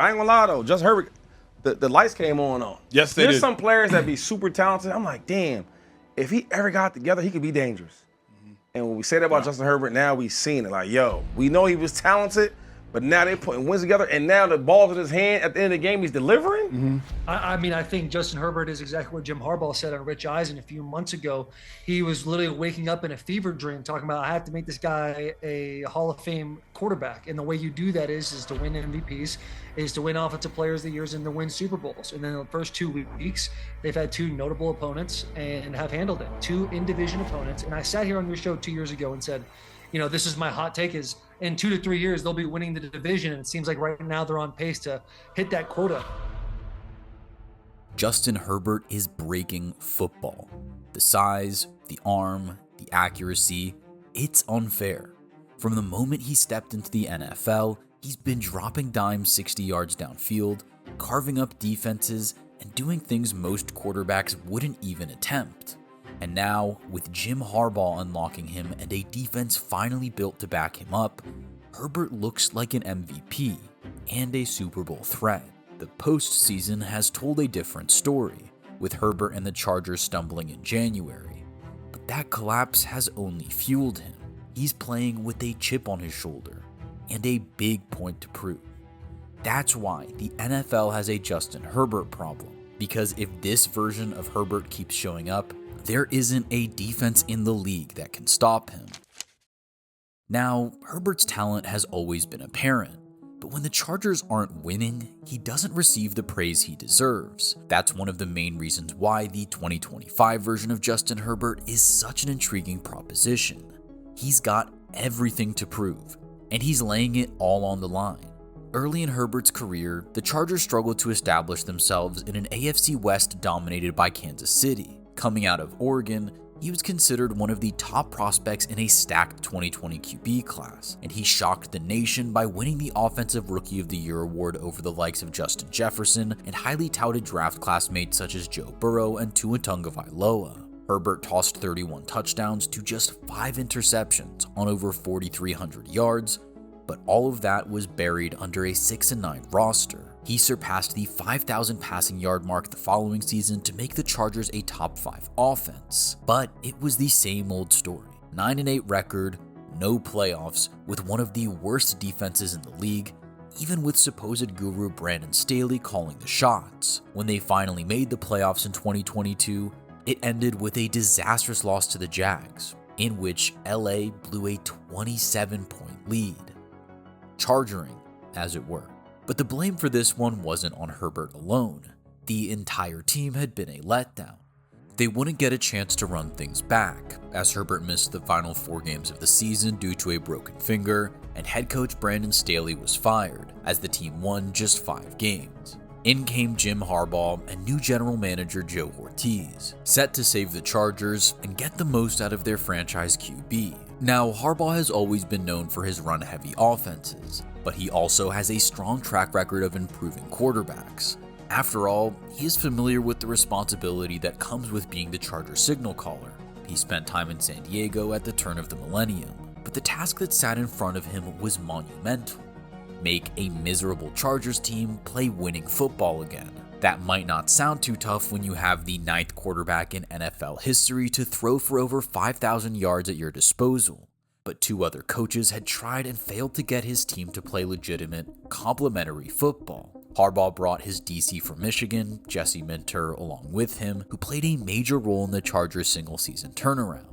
I ain't gonna lie though, Justin Herbert, the lights came on. Yes, they There's did. some players that be super talented. I'm like, damn, if he ever got together, he could be dangerous. And when we say that about Justin Herbert, now we seen it. Like, yo, we know he was talented, but now they're putting wins together, and now the ball's in his hand at the end of the game, he's delivering. I mean, I think Justin Herbert is exactly what Jim Harbaugh said on Rich Eisen a few months ago. He was literally waking up in a fever dream talking about, I have to make this guy a Hall of Fame quarterback. And the way you do that is to win MVPs, is to win Offensive Players of the Years, and to win Super Bowls. And then the first 2 weeks, they've had 2 notable opponents and have handled it. 2 in-division opponents. And I sat here on your show 2 years ago and said, this is my hot take is in 2 to 3 years, they'll be winning the division. And it seems like right now they're on pace to hit that quota. Justin Herbert is breaking football. The size, the arm, the accuracy, it's unfair. From the moment he stepped into the NFL, he's been dropping dimes 60 yards downfield, carving up defenses, and doing things most quarterbacks wouldn't even attempt. And now, with Jim Harbaugh unlocking him and a defense finally built to back him up, Herbert looks like an MVP and a Super Bowl threat. The postseason has told a different story, with Herbert and the Chargers stumbling in January. But that collapse has only fueled him. He's playing with a chip on his shoulder and a big point to prove. That's why the NFL has a Justin Herbert problem, because if this version of Herbert keeps showing up, there isn't a defense in the league that can stop him. Now, Herbert's talent has always been apparent, but when the Chargers aren't winning, he doesn't receive the praise he deserves. That's one of the main reasons why the 2025 version of Justin Herbert is such an intriguing proposition. He's got everything to prove, and he's laying it all on the line. Early in Herbert's career, the Chargers struggled to establish themselves in an AFC West dominated by Kansas City. Coming out of Oregon, he was considered one of the top prospects in a stacked 2020 QB class, and he shocked the nation by winning the Offensive Rookie of the Year award over the likes of Justin Jefferson and highly touted draft classmates such as Joe Burrow and Tua Tagovailoa. Herbert tossed 31 touchdowns to just 5 interceptions on over 4,300 yards, but all of that was buried under a 6-9 roster. He surpassed the 5,000 passing yard mark the following season to make the Chargers a top 5 offense. But it was the same old story. 9-8 record, no playoffs, with one of the worst defenses in the league, even with supposed guru Brandon Staley calling the shots. When they finally made the playoffs in 2022, it ended with a disastrous loss to the Jags, in which LA blew a 27-point lead. Chargering, as it were. But the blame for this one wasn't on Herbert alone. The entire team had been a letdown. They wouldn't get a chance to run things back, as Herbert missed the final 4 games of the season due to a broken finger, and head coach Brandon Staley was fired, as the team won just 5 games. In came Jim Harbaugh and new general manager Joe Ortiz, set to save the Chargers and get the most out of their franchise QB. Now, Harbaugh has always been known for his run-heavy offenses, but he also has a strong track record of improving quarterbacks. After all, he is familiar with the responsibility that comes with being the Chargers signal caller. He spent time in San Diego at the turn of the millennium, but the task that sat in front of him was monumental. Make a miserable Chargers team play winning football again. That might not sound too tough when you have the 9th quarterback in NFL history to throw for over 5,000 yards at your disposal. But 2 other coaches had tried and failed to get his team to play legitimate, complementary football. Harbaugh brought his DC from Michigan, Jesse Minter, along with him, who played a major role in the Chargers' single-season turnaround.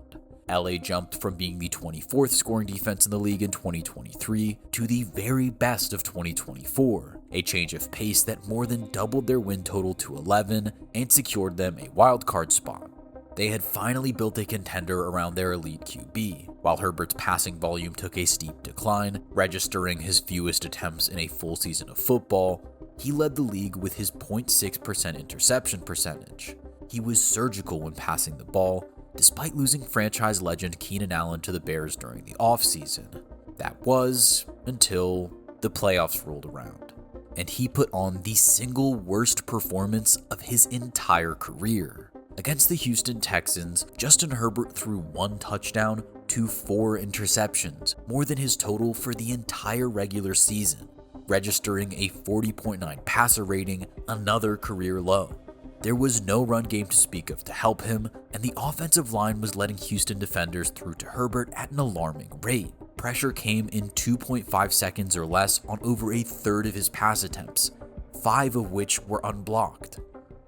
LA jumped from being the 24th scoring defense in the league in 2023 to the very best of 2024, a change of pace that more than doubled their win total to 11 and secured them a wildcard spot. They had finally built a contender around their elite QB, while Herbert's passing volume took a steep decline, registering his fewest attempts in a full season of football. He led the league with his 0.6% interception percentage. He was surgical when passing the ball, despite losing franchise legend Keenan Allen to the Bears during the offseason. That was until the playoffs rolled around, and he put on the single worst performance of his entire career. Against the Houston Texans, Justin Herbert threw 1 touchdown to 4 interceptions, more than his total for the entire regular season. registering a 40.9 passer rating, another career low. There was no run game to speak of to help him, and the offensive line was letting Houston defenders through to Herbert at an alarming rate. Pressure came in 2.5 seconds or less on over a third of his pass attempts, 5 of which were unblocked.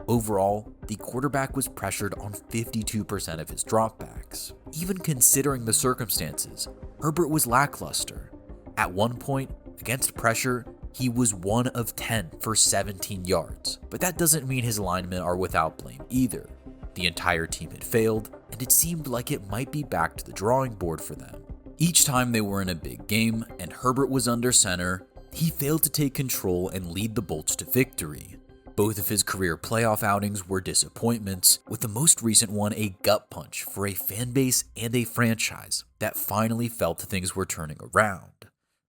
Overall, the quarterback was pressured on 52% of his dropbacks. Even considering the circumstances, Herbert was lackluster. At one point, against pressure, he was 1 of 10 for 17 yards. But that doesn't mean his linemen are without blame either. The entire team had failed, and it seemed like it might be back to the drawing board for them. Each time they were in a big game and Herbert was under center, he failed to take control and lead the Bolts to victory. Both of his career playoff outings were disappointments, with the most recent one a gut punch for a fan base and a franchise that finally felt things were turning around.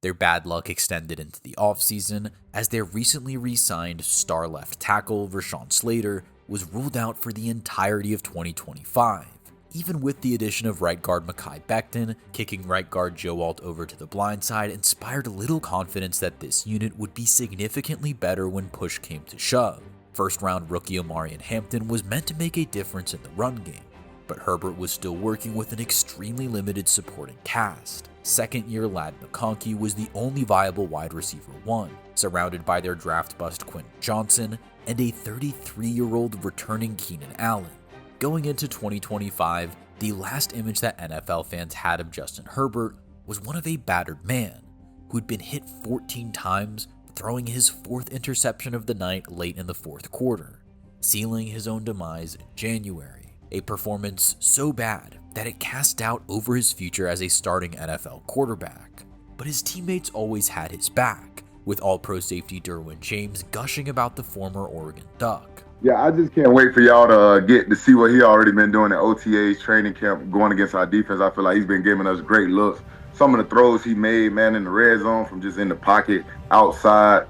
Their bad luck extended into the offseason as their recently re-signed star left tackle Rashawn Slater was ruled out for the entirety of 2025. Even with the addition of right guard Mekhi Becton, kicking right guard Joe Alt over to the blind side inspired little confidence that this unit would be significantly better when push came to shove. First-round rookie Omarion Hampton was meant to make a difference in the run game, but Herbert was still working with an extremely limited supporting cast. Second-year lad McConkey was the only viable wide receiver one, surrounded by their draft bust Quentin Johnson and a 33-year-old returning Keenan Allen. Going into 2025, the last image that NFL fans had of Justin Herbert was one of a battered man who had been hit 14 times, throwing his 4th interception of the night late in the 4th quarter, sealing his own demise in January. A performance so bad that it cast doubt over his future as a starting NFL quarterback. But his teammates always had his back, with All-Pro safety Derwin James gushing about the former Oregon Duck. Yeah, I just can't wait for y'all to get to see what he already been doing at OTAs, training camp, going against our defense. I feel like he's been giving us great looks. Some of the throws he made, man, in the red zone from just in the pocket, outside.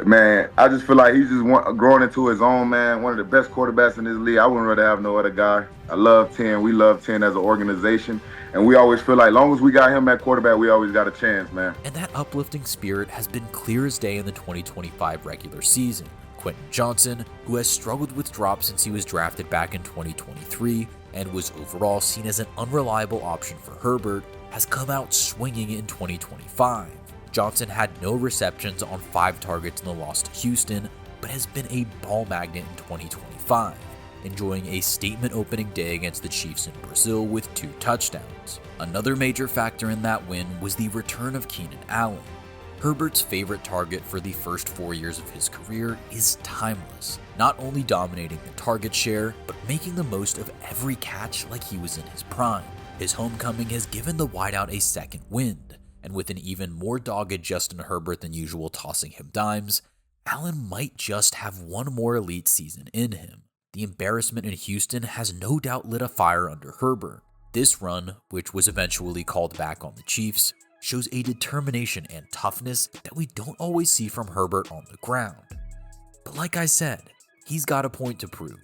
Man, I just feel like he's just growing into his own, man. One of the best quarterbacks in this league. I wouldn't rather have no other guy. I love 10. We love 10 as an organization. And we always feel like as long as we got him at quarterback, we always got a chance, man. And that uplifting spirit has been clear as day in the 2025 regular season. Quentin Johnson, who has struggled with drops since he was drafted back in 2023 and was overall seen as an unreliable option for Herbert, has come out swinging in 2025. Johnson had no receptions on 5 targets in the loss to Houston, but has been a ball magnet in 2025, enjoying a statement opening day against the Chiefs in Brazil with 2 touchdowns. Another major factor in that win was the return of Keenan Allen. Herbert's favorite target for the first 4 years of his career is timeless, not only dominating the target share, but making the most of every catch like he was in his prime. His homecoming has given the wideout a second wind, and with an even more dogged Justin Herbert than usual tossing him dimes, Allen might just have one more elite season in him. The embarrassment in Houston has no doubt lit a fire under Herbert. This run, which was eventually called back on the Chiefs, shows a determination and toughness that we don't always see from Herbert on the ground. But like I said, he's got a point to prove.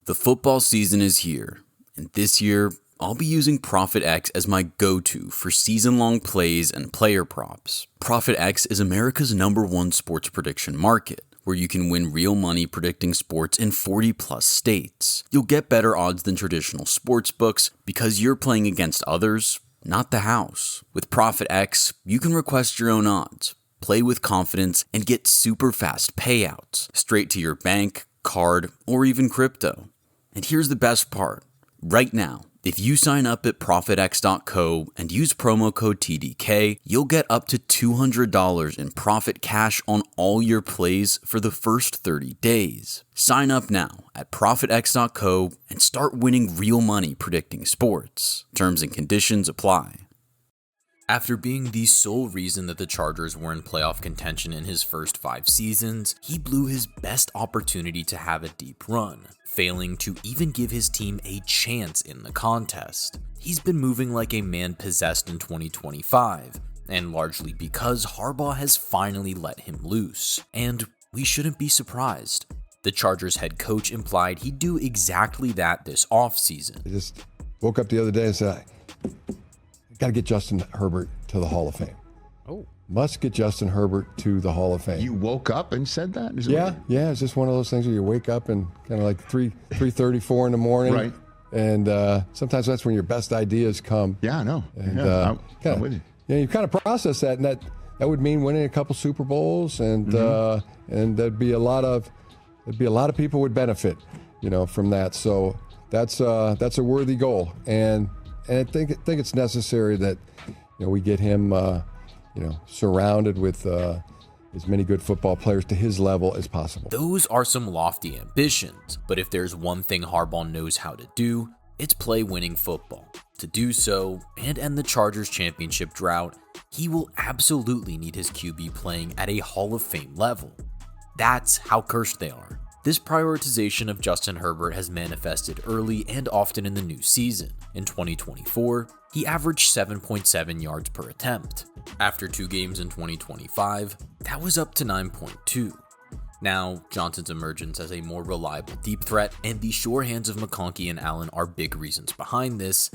The football season is here, and this year, I'll be using ProfitX as my go-to for season-long plays and player props. ProfitX is America's #1 sports prediction market, where you can win real money predicting sports in 40-plus states. You'll get better odds than traditional sports books because you're playing against others, not the house. With ProfitX, you can request your own odds, play with confidence, and get super fast payouts straight to your bank, card, or even crypto. And here's the best part. Right now, if you sign up at ProfitX.co and use promo code TDK, you'll get up to $200 in profit cash on all your plays for the first 30 days. Sign up now at ProfitX.co and start winning real money predicting sports. Terms and conditions apply. After being the sole reason that the Chargers were in playoff contention in his first 5 seasons, he blew his best opportunity to have a deep run, failing to even give his team a chance in the contest. He's been moving like a man possessed in 2025, and largely because Harbaugh has finally let him loose. And we shouldn't be surprised. The Chargers head coach implied he'd do exactly that this offseason. I just woke up the other day and said, got to get Justin Herbert to the Hall of Fame. Oh. must get Justin Herbert to the Hall of Fame. You woke up and said that? Yeah. It's just one of those things where you wake up and kind of like 3:34 in the morning. Right. And sometimes that's when your best ideas come. Yeah, I know. And I'm with you. You kind of process that, and that would mean winning a couple Super Bowls, and there'd be a lot of people would benefit, from that. So that's a worthy goal, and I think it's necessary that we get him surrounded with as many good football players to his level as possible. Those are some lofty ambitions, but if there's one thing Harbaugh knows how to do, it's play winning football. To do so, and end the Chargers championship drought, he will absolutely need his QB playing at a Hall of Fame level. That's how cursed they are. This prioritization of Justin Herbert has manifested early and often in the new season. In 2024, he averaged 7.7 yards per attempt. After 2 games in 2025, that was up to 9.2. Now, Johnson's emergence as a more reliable deep threat and the sure hands of McConkey and Allen are big reasons behind this,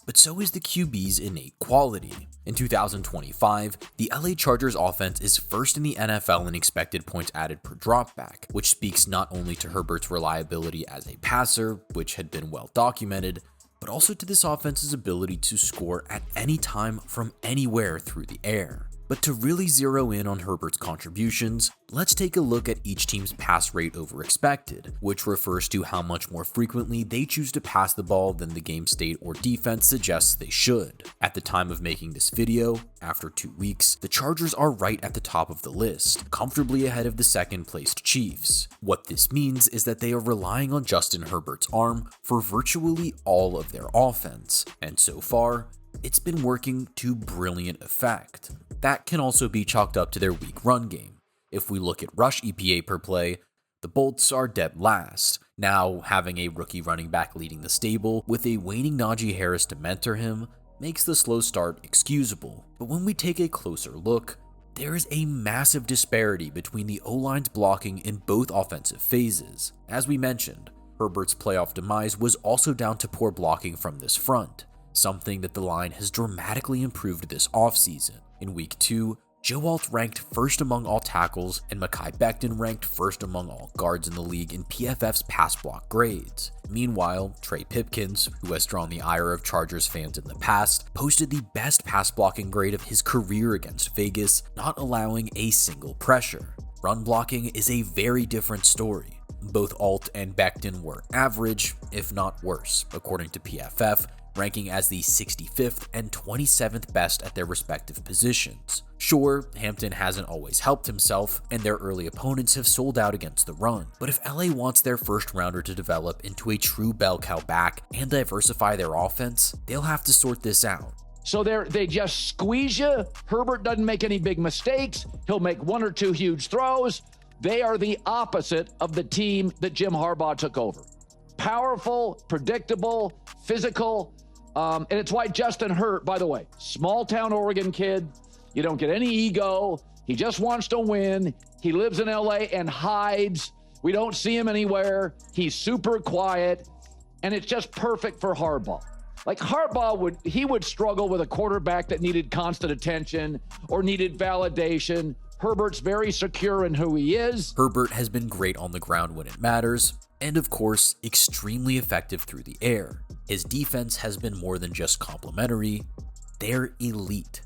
but so is the QB's innate quality. In 2025, the LA Chargers offense is first in the NFL in expected points added per dropback, which speaks not only to Herbert's reliability as a passer, which had been well documented, but also to this offense's ability to score at any time from anywhere through the air. But to really zero in on Herbert's contributions, let's take a look at each team's pass rate over expected, which refers to how much more frequently they choose to pass the ball than the game state or defense suggests they should. At the time of making this video, after 2 weeks, the Chargers are right at the top of the list, comfortably ahead of the second-placed Chiefs. What this means is that they are relying on Justin Herbert's arm for virtually all of their offense, and so far, it's been working to brilliant effect. That can also be chalked up to their weak run game. If we look at rush EPA per play, the Bolts are dead last. Now, having a rookie running back leading the stable with a waning Najee Harris to mentor him makes the slow start excusable. But when we take a closer look, there is a massive disparity between the O-line's blocking in both offensive phases. As we mentioned, Herbert's playoff demise was also down to poor blocking from this front, something that the line has dramatically improved this offseason. In week 2, Joe Alt ranked first among all tackles, and Mekhi Becton ranked first among all guards in the league in PFF's pass block grades. Meanwhile, Trey Pipkins, who has drawn the ire of Chargers fans in the past, posted the best pass blocking grade of his career against Vegas, not allowing a single pressure. Run blocking is a very different story. Both Alt and Becton were average, if not worse, according to PFF, ranking as the 65th and 27th best at their respective positions. Sure, Hampton hasn't always helped himself, and their early opponents have sold out against the run, but if LA wants their first rounder to develop into a true bell cow back and diversify their offense, they'll have to sort this out. So they just squeeze you. Herbert doesn't make any big mistakes. He'll make 1 or 2 huge throws. They are the opposite of the team that Jim Harbaugh took over. Powerful, predictable, physical, and it's why Justin Hurt, by the way, small town Oregon kid, you don't get any ego. He just wants to win. He lives in LA and hides. We don't see him anywhere. He's super quiet, and it's just perfect for Harbaugh. Like Harbaugh would struggle with a quarterback that needed constant attention or needed validation. Herbert's very secure in who he is. Herbert has been great on the ground when it matters, and of course, extremely effective through the air. His defense has been more than just complimentary, they're elite.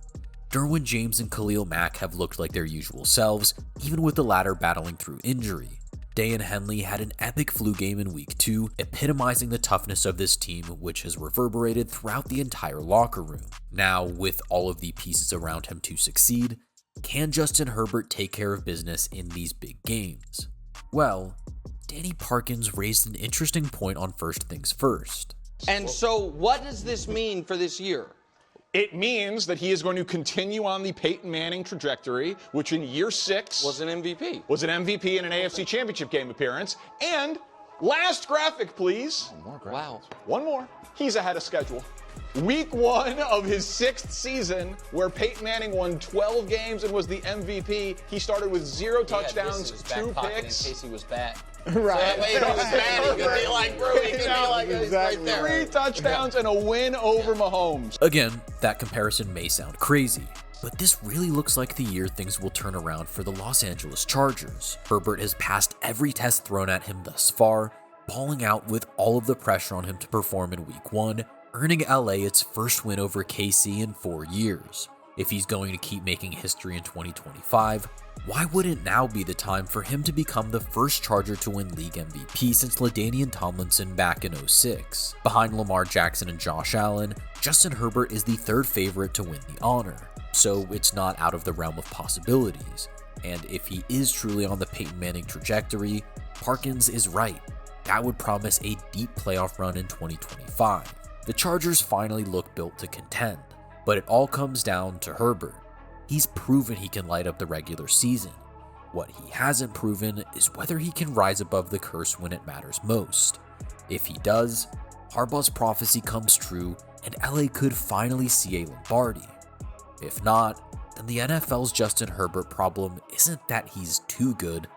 Derwin James and Khalil Mack have looked like their usual selves, even with the latter battling through injury. Dayan Henley had an epic flu game in week 2, epitomizing the toughness of this team, which has reverberated throughout the entire locker room. Now, with all of the pieces around him to succeed, can Justin Herbert take care of business in these big games? Well, Danny Parkins raised an interesting point on First Things First. And so what does this mean for this year? It means that he is going to continue on the Peyton Manning trajectory, which in year 6 was an MVP. Was an MVP in an AFC Championship game appearance. And last graphic, please. Wow. One more. He's ahead of schedule. Week 1 of his 6th season, where Peyton Manning won 12 games and was the MVP. He started with 0 touchdowns, 2 picks. In case he was bad. Right. So that way he was bad, he could be like, bro, he could be like, exactly. Right there. 3 touchdowns and a win over Mahomes. Again, that comparison may sound crazy, But this really looks like the year things will turn around for the Los Angeles Chargers. Herbert has passed every test thrown at him thus far, balling out with all of the pressure on him to perform in Week 1, earning LA its first win over KC in 4 years. If he's going to keep making history in 2025, why wouldn't now be the time for him to become the first Charger to win league MVP since LaDainian Tomlinson back in 2006? Behind Lamar Jackson and Josh Allen, Justin Herbert is the third favorite to win the honor, so it's not out of the realm of possibilities. And if he is truly on the Peyton Manning trajectory, Parkins is right. That would promise a deep playoff run in 2025. The Chargers finally look built to contend, but it all comes down to Herbert. He's proven he can light up the regular season. What he hasn't proven is whether he can rise above the curse when it matters most. If he does, Harbaugh's prophecy comes true and LA could finally see a Lombardi. If not, then the NFL's Justin Herbert problem isn't that he's too good,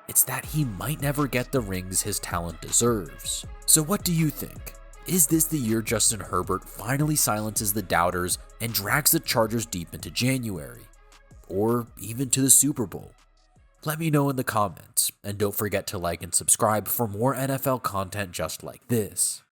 it's that he might never get the rings his talent deserves. So what do you think? Is this the year Justin Herbert finally silences the doubters and drags the Chargers deep into January? Or even to the Super Bowl? Let me know in the comments, and don't forget to like and subscribe for more NFL content just like this.